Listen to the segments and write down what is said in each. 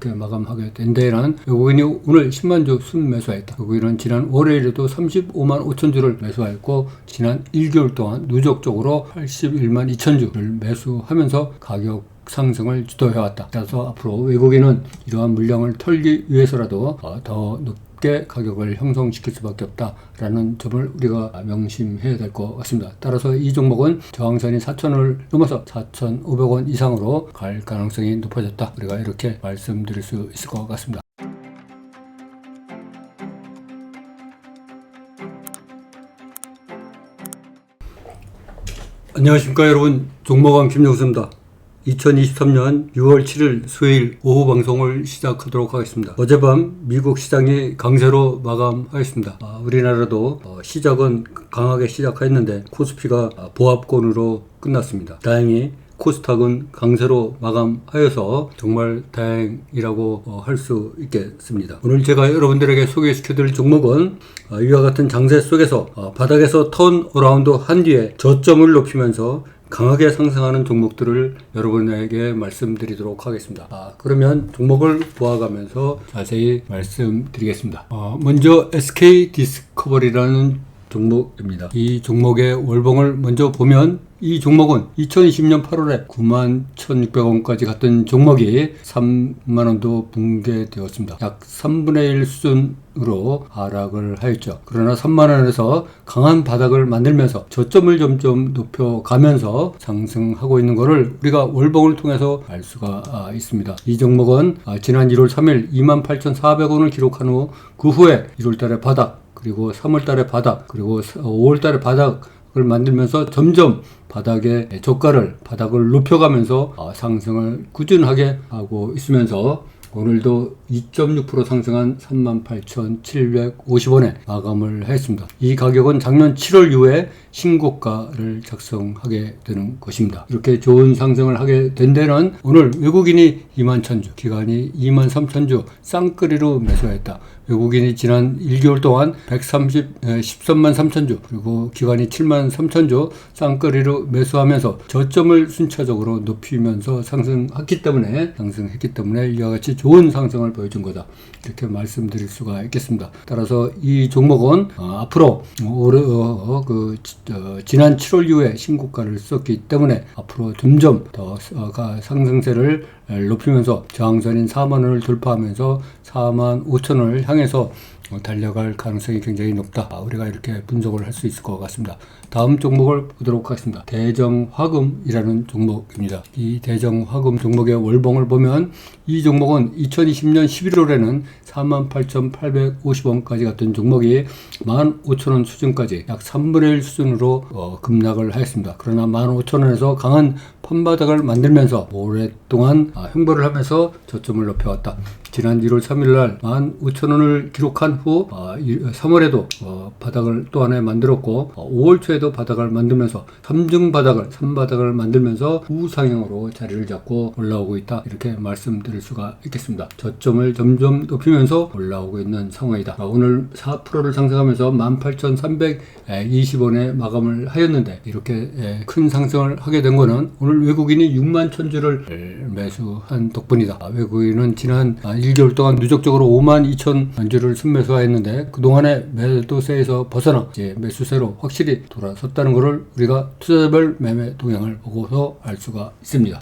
이렇게 마감하게 된 데에는 외국인이 오늘 10만 주 순매수했다. 외국인은 지난 월요일에도 35만 5천 주를 매수하였고 지난 1개월 동안 누적적으로 81만 2천 주를 매수하면서 가격 상승을 주도해왔다. 따라서 앞으로 외국인은 이러한 물량을 털기 위해서라도 더 높게 가격을 형성시킬 수밖에 없다라는 점을 우리가 명심해야 될 것 같습니다. 따라서 이 종목은 저항선이 4,000원을 넘어서 4,500원 이상으로 갈 가능성이 높아졌다. 우리가 이렇게 말씀드릴 수 있을 것 같습니다. 안녕하십니까 여러분, 종목왕 김용수입니다. 2023년 6월 7일 수요일 오후 방송을 시작하도록 하겠습니다. 어젯밤 미국 시장이 강세로 마감하였습니다. 우리나라도 시작은 강하게 시작했는데 코스피가 보합권으로 끝났습니다. 다행히 코스닥은 강세로 마감하여서 정말 다행이라고 할 수 있겠습니다. 오늘 제가 여러분들에게 소개시켜드릴 종목은 이와 같은 장세 속에서 바닥에서 턴어라운드 한 뒤에 저점을 높이면서 강하게 상승하는 종목들을 여러분에게 말씀드리도록 하겠습니다. 그러면 종목을 보아가면서 자세히 말씀드리겠습니다. 먼저 SK 디스커버리라는 종목입니다. 이 종목의 월봉을 먼저 보면 이 종목은 2020년 8월에 91,600원까지 갔던 종목이 3만원도 붕괴되었습니다. 약 3분의 1 수준으로 하락을 하였죠. 그러나 3만원에서 강한 바닥을 만들면서 저점을 점점 높여가면서 상승하고 있는 것을 우리가 월봉을 통해서 알 수가 있습니다. 이 종목은 지난 1월 3일 28,400원을 기록한 후 그 후에 1월달에 바닥, 그리고 3월달에 바닥, 그리고 5월달에 바닥을 만들면서 점점 바닥을 높여가면서 상승을 꾸준하게 하고 있으면서 오늘도 2.6% 상승한 38,750원에 마감을 했습니다. 이 가격은 작년 7월 이후에 신고가를 작성하게 되는 것입니다. 이렇게 좋은 상승을 하게 된 데는 오늘 외국인이 21,000주, 기관이 23,000주 쌍끌이로 매수했다. 외국인이 지난 1개월 동안 13만 3천주, 그리고 기관이 7만 3천주 쌍끌이로 매수하면서 저점을 순차적으로 높이면서 상승했기 때문에 이와 같이 좋은 상승을 보여준 거다. 이렇게 말씀드릴 수가 있겠습니다. 따라서 이 종목은 앞으로 지난 7월 이후에 신고가를 썼기 때문에 앞으로 점점 더 상승세를 높이면서 저항선인 4만원을 돌파하면서 4만 5천원을 향해서 달려갈 가능성이 굉장히 높다. 우리가 이렇게 분석을 할 수 있을 것 같습니다. 다음 종목을 보도록 하겠습니다. 대정화금이라는 종목입니다. 이 대정화금 종목의 월봉을 보면 이 종목은 2020년 11월에는 48,850원까지 갔던 종목이 15,000원 수준까지 약 3분의 1 수준으로 급락을 하였습니다. 그러나 15,000원에서 강한 판바닥을 만들면서 오랫동안 횡보를 하면서 저점을 높여왔다. 지난 1월 3일날 15,000원을 기록한 후 3월에도 바닥을 또 하나 만들었고 5월 초에도 바닥을 만들면서 3바닥을 만들면서 우상향으로 자리를 잡고 올라오고 있다. 이렇게 말씀드릴 수가 있겠습니다. 저점을 점점 높이면서 올라오고 있는 상황이다. 오늘 4%를 상승하면서 18,320원에 마감을 하였는데 이렇게 큰 상승을 하게 된 거는 오늘 외국인이 6만 1,000주를 매수한 덕분이다. 외국인은 지난 1개월 동안 누적적으로 5만 2천 주를 순매수하였는데 그동안의 매도세에서 벗어나 이제 매수세로 확실히 돌아섰다는 것을 우리가 투자자별 매매 동향을 보고서 알 수가 있습니다.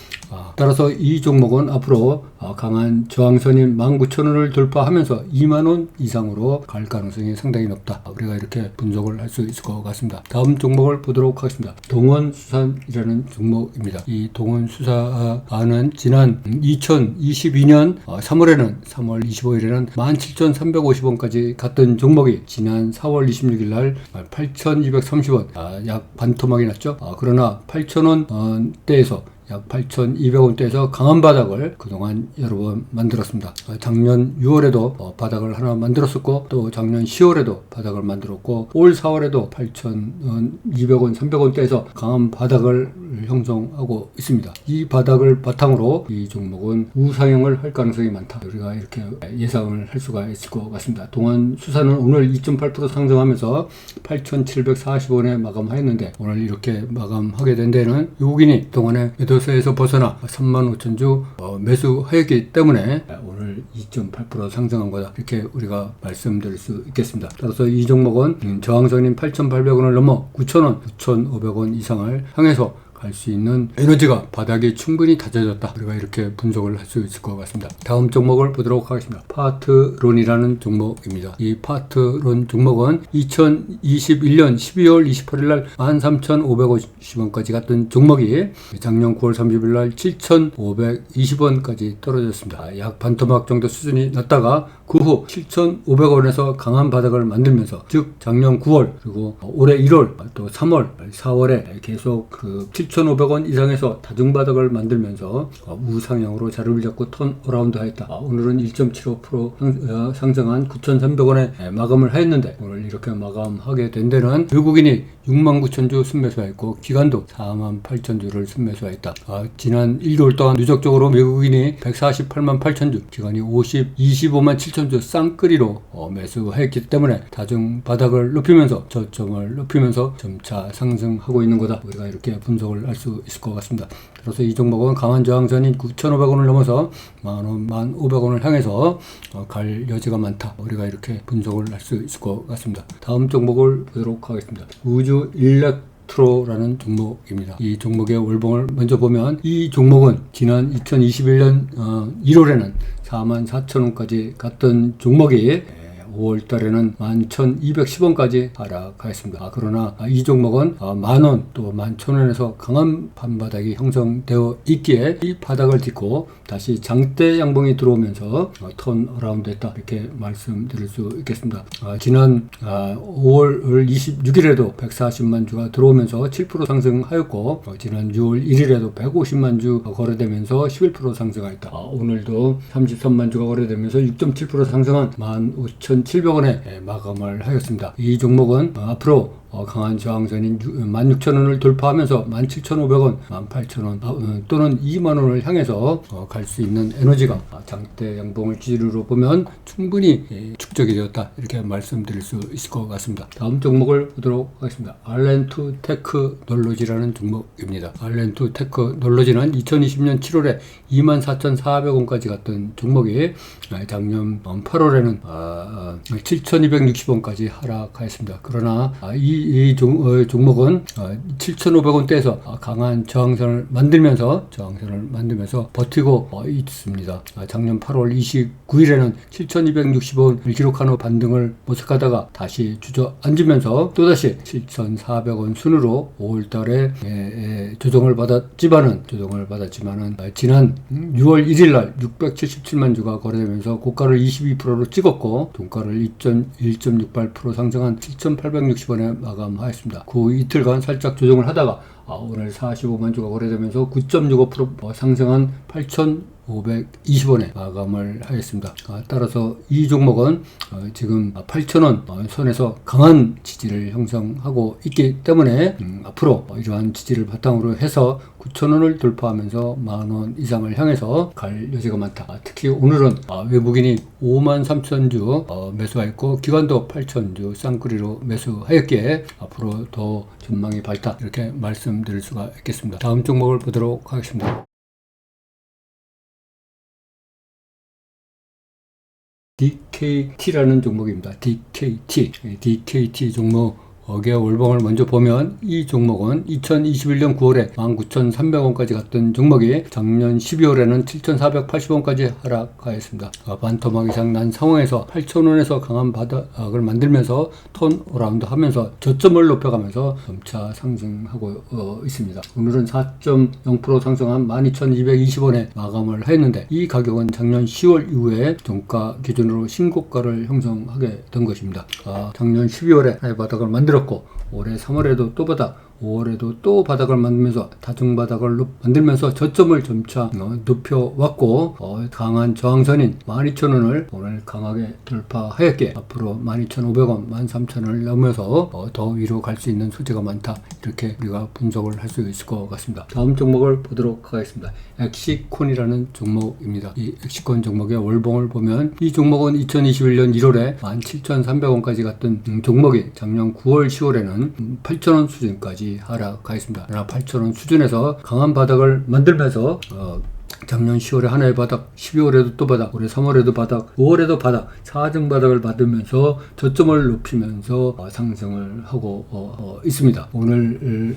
따라서 이 종목은 앞으로 강한 저항선인 19,000원을 돌파하면서 2만원 이상으로 갈 가능성이 상당히 높다. 우리가 이렇게 분석을 할 수 있을 것 같습니다. 다음 종목을 보도록 하겠습니다. 동원수산이라는 종목입니다. 이 동원수산은 지난 2022년 3월 25일에는 17,350원까지 갔던 종목이 지난 4월 26일 날 8,230원, 약 반토막이 났죠. 그러나 8,000원대에서 약 8,200원대에서 강한 바닥을 그동안 여러 번 만들었습니다. 작년 6월에도 바닥을 하나 만들었었고 또 작년 10월에도 바닥을 만들었고 올 4월에도 8,200원, 300원대에서 강한 바닥을 형성하고 있습니다. 이 바닥을 바탕으로 이 종목은 우상향을 할 가능성이 많다. 우리가 이렇게 예상을 할 수가 있을 것 같습니다. 동안수산은 오늘 2.8% 상승하면서 8,740원에 마감하였는데 오늘 이렇게 마감하게 된 데는 외국인이 동안의 매도세에서 벗어나 35,000주 매수하였기 때문에 오늘 2.8% 상승한 거다. 이렇게 우리가 말씀드릴 수 있겠습니다. 따라서 이 종목은 저항선인 8,800원을 넘어 9,000원, 9,500원 이상을 향해서 갈 수 있는 에너지가 바닥이 충분히 다져졌다. 우리가 이렇게 분석을 할 수 있을 것 같습니다. 다음 종목을 보도록 하겠습니다. 파트론이라는 종목입니다. 이 파트론 종목은 2021년 12월 28일 날 13,550원까지 갔던 종목이 작년 9월 30일 날 7,520원까지 떨어졌습니다. 약 반토막 정도 수준이 났다가 그 후 7,500원에서 강한 바닥을 만들면서, 즉 작년 9월 그리고 올해 1월 또 3월 4월에 계속 그 7,500원 이상에서 다중바닥을 만들면서 우상향으로 자리를 잡고 턴어라운드 하였다. 오늘은 1.75% 상승한 9,300원에 마감을 하였는데, 오늘 이렇게 마감하게 된 데는 외국인이 69,000주 순매수하였고 기관도 48,000주를 순매수하였다. 지난 1개월 동안 누적적으로 외국인이 148,800주, 기관이 25만 7천주 쌍끌이로 매수하였기 때문에 다중바닥을 높이면서 저점을 높이면서 점차 상승하고 있는 거다. 우리가 이렇게 분석을 할 수 있을 것 같습니다. 그래서 이 종목은 강한 저항선인 9,500원을 넘어서 10,000원, 15,000원을 향해서 갈 여지가 많다. 우리가 이렇게 분석을 할 수 있을 것 같습니다. 다음 종목을 보도록 하겠습니다. 우주 일렉트로라는 종목입니다. 이 종목의 월봉을 먼저 보면, 이 종목은 지난 2021년 1월에는 44,000원까지 갔던 종목이 5월 달에는 11,210원까지 하락하였습니다. 그러나 이 종목은 10,000원 또 11,000원에서 강한 반바닥이 형성되어 있기에 이 바닥을 딛고 다시 장대 양봉이 들어오면서 턴어라운드 했다. 이렇게 말씀드릴 수 있겠습니다. 지난 5월 26일에도 140만 주가 들어오면서 7% 상승하였고, 지난 6월 1일에도 150만 주 거래되면서 11% 상승하였다. 오늘도 33만 주가 거래되면서 6.7% 상승한 15,700원에 마감을 하였습니다. 이 종목은 앞으로 강한 저항선인 16,000원을 돌파하면서 17,500원, 18,000원 또는 20,000원을 향해서 갈 수 있는 에너지가 장대 양봉을 기준으로 보면 충분히 축적이 되었다. 이렇게 말씀드릴 수 있을 것 같습니다. 다음 종목을 보도록 하겠습니다. 알렌투 테크놀로지라는 종목입니다. 알렌투 테크놀로지는 2020년 7월에 24,400원까지 갔던 종목이 작년 8월에는 7,260원까지 하락하였습니다. 그러나 이 종목은 7,500원대에서 강한 저항선을 만들면서 버티고 있습니다. 작년 8월 29일에는 7,260원을 기록한 후 반등을 모색하다가 다시 주저앉으면서 또다시 7,400원 순으로 5월달에 조정을 받았지만은 지난 6월 1일날 677만 주가 거래되면서 고가를 22%로 찍었고 종가를 1.68% 상승한 7,860원에 마감하였습니다. 그 이틀간 살짝 조정을 하다가 오늘 45만 주가 거래되면서 9.65% 상승한 8,520원에 마감을 하였습니다. 따라서 이 종목은 지금 8,000원 선에서 강한 지지를 형성하고 있기 때문에 앞으로 이러한 지지를 바탕으로 해서 9,000원을 돌파하면서 10,000원 이상을 향해서 갈 여지가 많다. 특히 오늘은 외국인이 53,000주 매수하였고 기관도 8,000주 쌍끌이로 매수하였기에 앞으로 더 전망이 밝다. 이렇게 말씀드릴 수가 있겠습니다. 다음 종목을 보도록 하겠습니다. DKT라는 종목입니다. DKT 종목의 월봉을 먼저 보면, 이 종목은 2021년 9월에 19,300원까지 갔던 종목이 작년 12월에는 7,480원까지 하락하였습니다. 반토막 이상 난 상황에서 8,000원에서 강한 바닥을 만들면서 턴어라운드 하면서 저점을 높여가면서 점차 상승하고 있습니다. 오늘은 4.0% 상승한 12,220원에 마감을 했는데, 이 가격은 작년 10월 이후에 종가 기준으로 신고가를 형성하게 된 것입니다. 작년 12월에 하의 바닥을 만들었고 올해 3월에도 또 바닥, 5월에도 또 바닥을 만들면서 다중바닥을 만들면서 저점을 점차 높여왔고, 강한 저항선인 12,000원을 오늘 강하게 돌파하였기에 앞으로 12,500원, 13,000원을 넘어서 더 위로 갈 수 있는 소지가 많다. 이렇게 우리가 분석을 할 수 있을 것 같습니다. 다음 종목을 보도록 하겠습니다. 엑시콘이라는 종목입니다. 이 엑시콘 종목의 월봉을 보면, 이 종목은 2021년 1월에 17,300원까지 갔던 종목이 작년 9월, 10월에는 8,000원 수준까지 하락하였습니다. 그러나 8,000원 수준에서 강한 바닥을 만들면서 작년 10월에 하나의 바닥, 12월에도 또 바닥, 올해 3월에도 바닥, 5월에도 바닥, 4등 바닥을 받으면서 저점을 높이면서 상승을 하고 있습니다. 오늘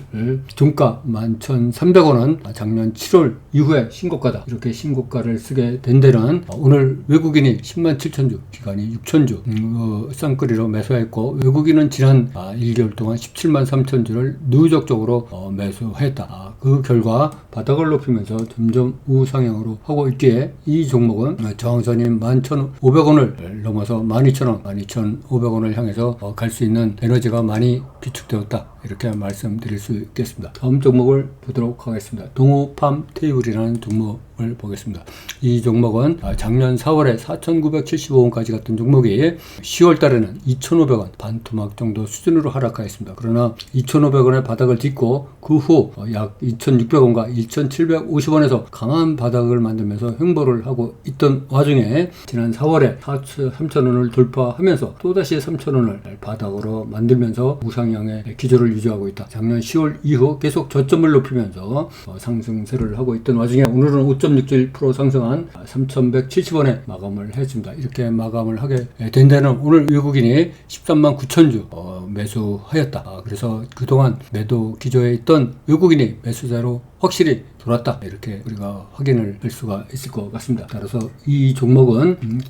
종가 11,300원은 작년 7월 이후에 신고가다. 이렇게 신고가를 쓰게 된 데는 오늘 외국인이 10만 7천주, 기관이 6천주 쌍끌이로 매수했고, 외국인은 지난 1개월 동안 17만 3천주를 누적적으로 매수했다. 그 결과 바닥을 높이면서 점점 우상향으로 하고 있기에 이 종목은 저항선인 11,500원을 넘어서 12,000원, 12,500원을 향해서 갈 수 있는 에너지가 많이 비축되었다. 이렇게 말씀드릴 수 있겠습니다. 다음 종목을 보도록 하겠습니다. 동호팜 테이블이라는 종목을 보겠습니다. 이 종목은 작년 4월에 4,975원까지 갔던 종목이 10월 달에는 2,500원 반토막 정도 수준으로 하락하였습니다. 그러나 2,500원의 바닥을 딛고 그 후 약 2,600원과 2,750원에서 강한 바닥을 만들면서 횡보를 하고 있던 와중에 지난 4월에 3,000원을 돌파하면서 또다시 3,000원을 바닥으로 만들면서 우상향의 기조를 유지하고 있다. 작년 10월 이후 계속 저점을 높이면서 상승세를 하고 있던 와중에 오늘은 5.67% 상승한 3,170원에 마감을 했습니다. 이렇게 마감을 하게 된 데는 오늘 외국인이 13만 9천주 매수하였다. 그래서 그동안 매도 기조에 있던 외국인이 매수자로 확실히 돌았다. 이렇게 우리가 확인을 할 수가 있을 것 같습니다. 따라서 이 종목은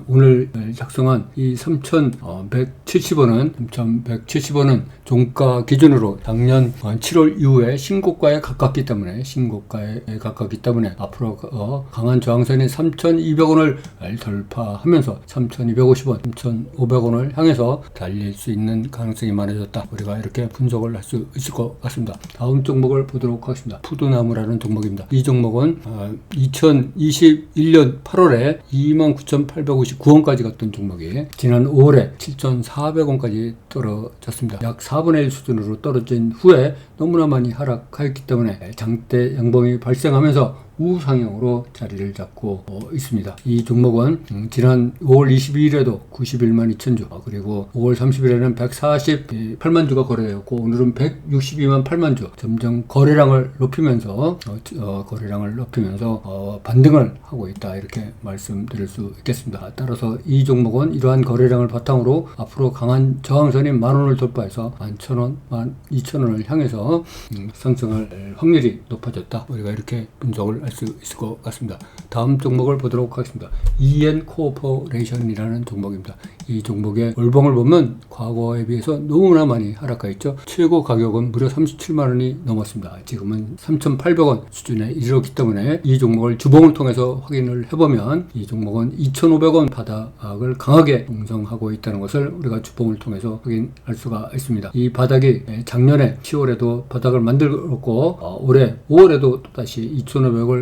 오늘 작성한 이 3,170원은 종가 기준으로 작년 7월 이후에 신고가에 가깝기 때문에 앞으로 강한 저항선인 3,200원을 돌파하면서 3,250원, 3,500원을 향해서 달릴 수 있는 가능성이 많아졌다. 우리가 이렇게 분석을 할 수 있을 것 같습니다. 다음 종목을 보도록 하겠습니다. 푸드나무라는 종목입니다. 이 종목은 2021년 8월에 29,859원까지 갔던 종목이 지난 5월에 7,400원까지 떨어졌습니다. 약 4분의 1 수준으로 떨어진 후에 너무나 많이 하락하였기 때문에 장대 양봉이 발생하면서 우상향으로 자리를 잡고 있습니다. 이 종목은 지난 5월 22일에도 91만 2천주, 그리고 5월 30일에는 148만 주가 거래되었고 오늘은 162만 8만 주, 점점 거래량을 높이면서 반등을 하고 있다. 이렇게 말씀드릴 수 있겠습니다. 따라서 이 종목은 이러한 거래량을 바탕으로 앞으로 강한 저항선인 10,000원을 돌파해서 11,000원, 12,000원을 향해서 상승할 확률이 높아졌다. 우리가 이렇게 분석을 할 수 있을 것 같습니다. 다음 종목을 보도록 하겠습니다. EN코퍼레이션이라는 종목입니다. 이 종목의 월봉을 보면 과거에 비해서 너무나 많이 하락하였죠. 최고 가격은 무려 37만원이 넘었습니다. 지금은 3,800원 수준에 이르렀기 때문에 이 종목을 주봉을 통해서 확인을 해보면 이 종목은 2,500원 바닥을 강하게 형성하고 있다는 것을 우리가 주봉을 통해서 확인할 수가 있습니다. 이 바닥이 작년에 10월에도 바닥을 만들었고 올해 5월에도 또다시 2,500원을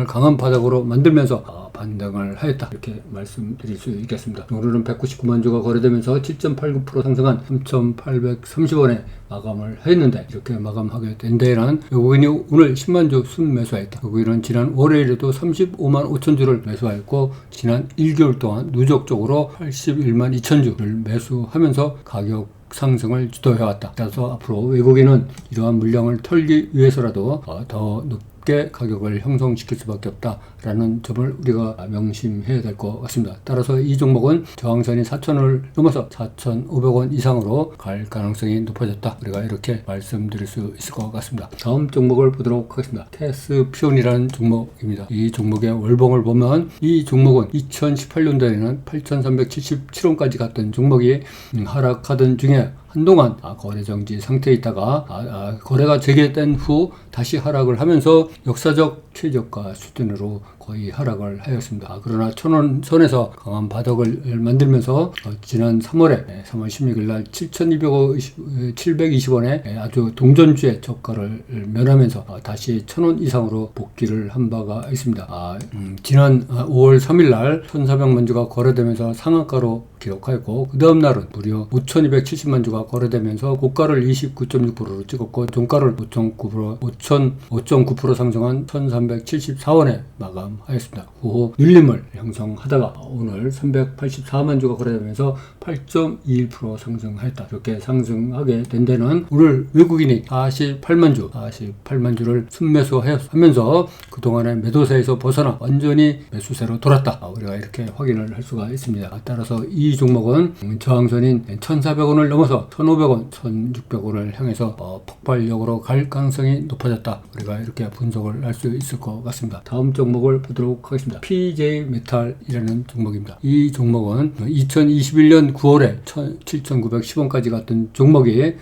강한 바닥으로 만들면서 반등을 하였다. 이렇게 말씀드릴 수 있겠습니다. 오늘은 199만 주가 거래되면서 7.89% 상승한 3,830원에 마감을 했는데, 이렇게 마감하게 된 데에는 외국인이 오늘 10만 주 순매수했다. 외국인은 지난 월요일에도 35만 5천 주를 매수하였고 지난 1개월 동안 누적적으로 81만 2천 주를 매수하면서 가격 상승을 주도해왔다. 따라서 앞으로 외국인은 이러한 물량을 털기 위해서라도 더 높게 가격을 형성시킬 수밖에 없다라는 점을 우리가 명심해야 될 것 같습니다. 따라서 이 종목은 저항선이 4,000원을 넘어서 4,500원 이상으로 갈 가능성이 높아졌다. 우리가 이렇게 말씀드릴 수 있을 것 같습니다. 다음 종목을 보도록 하겠습니다. 테스피온이라는 종목입니다. 이 종목의 월봉을 보면 이 종목은 2018년도에는 8,377원까지 갔던 종목이 하락하던 중에 한동안 거래 정지 상태에 있다가 거래가 재개된 후 다시 하락을 하면서 역사적 최저가 수준으로 거의 하락을 하였습니다. 그러나 1,000원 선에서 강한 바닥을 만들면서 지난 3월 16일 날 720원에 아주 동전주의 저가를 면하면서 다시 1,000원 이상으로 복귀를 한 바가 있습니다. 지난 5월 3일 날 1,400만 주가 거래되면서 상한가로 기록하였고 그 다음 날은 무려 5,270만 주가 거래되면서 고가를 29.6%로 찍었고 종가를 5.9% 상승한 1,374원에 마감 출범하였습니다. 그 후 눌림을 형성하다가 오늘 384만 주가 거래되면서 8.21% 상승하였다. 이렇게 상승하게 된 데는 오늘 외국인이 48만 주를 순매수하면서 그동안의 매도세에서 벗어나 완전히 매수세로 돌았다. 우리가 이렇게 확인을 할 수가 있습니다. 따라서 이 종목은 저항선인 1,400원을 넘어서 1,500원, 1,600원을 향해서 폭발력으로 갈 가능성이 높아졌다. 우리가 이렇게 분석을 할 수 있을 것 같습니다. 다음 종목을 보도록 하겠습니다. PJ 메탈이라는 종목입니다. 이 종목은 2021년 9월에 7,910원까지 갔던 종목이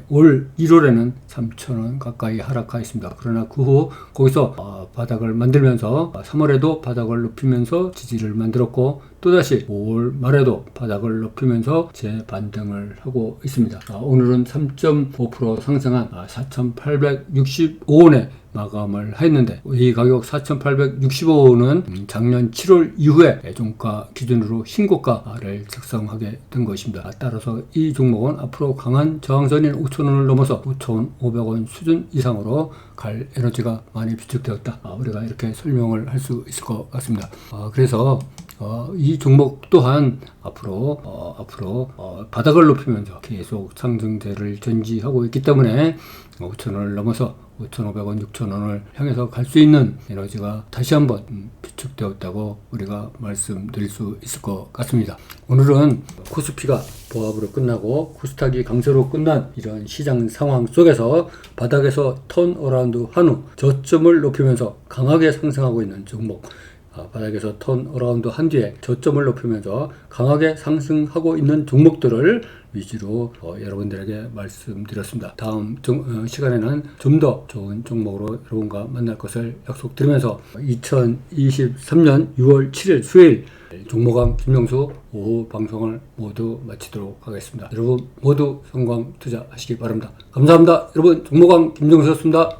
올 1월에는 3,000원 가까이 하락하였습니다. 그러나 그 후 거기서 바닥을 만들면서 3월에도 바닥을 높이면서 지지를 만들었고 또다시 5월 말에도 바닥을 높이면서 재반등을 하고 있습니다. 오늘은 3.5% 상승한 4,865원에 마감을 했는데 이 가격 4,865원은 작년 7월 이후에 종가 기준으로 신고가를 작성하게 된 것입니다. 따라서 이 종목은 앞으로 강한 저항선인 5,000원을 넘어서 5,500원 수준 이상으로 갈 에너지가 많이 비축되었다. 우리가 이렇게 설명을 할 수 있을 것 같습니다. 그래서 이 종목 또한 앞으로 바닥을 높이면서 계속 상승세를 전지하고 있기 때문에 5,000원을 넘어서 5,500원, 6,000원을 향해서 갈 수 있는 에너지가 다시 한번 비축되었다고 우리가 말씀드릴 수 있을 것 같습니다. 오늘은 코스피가 보합으로 끝나고 코스닥이 강세로 끝난 이런 시장 상황 속에서 바닥에서 턴어라운드 한 후 저점을 높이면서 강하게 상승하고 있는 종목, 바닥에서 턴어라운드 한 뒤에 저점을 높이면서 강하게 상승하고 있는 종목들을 위주로 여러분들에게 말씀드렸습니다. 다음 시간에는 좀 더 좋은 종목으로 여러분과 만날 것을 약속드리면서 2023년 6월 7일 수요일 종목왕 김명수 오후 방송을 모두 마치도록 하겠습니다. 여러분 모두 성공 투자하시기 바랍니다. 감사합니다. 여러분 종목왕 김명수였습니다.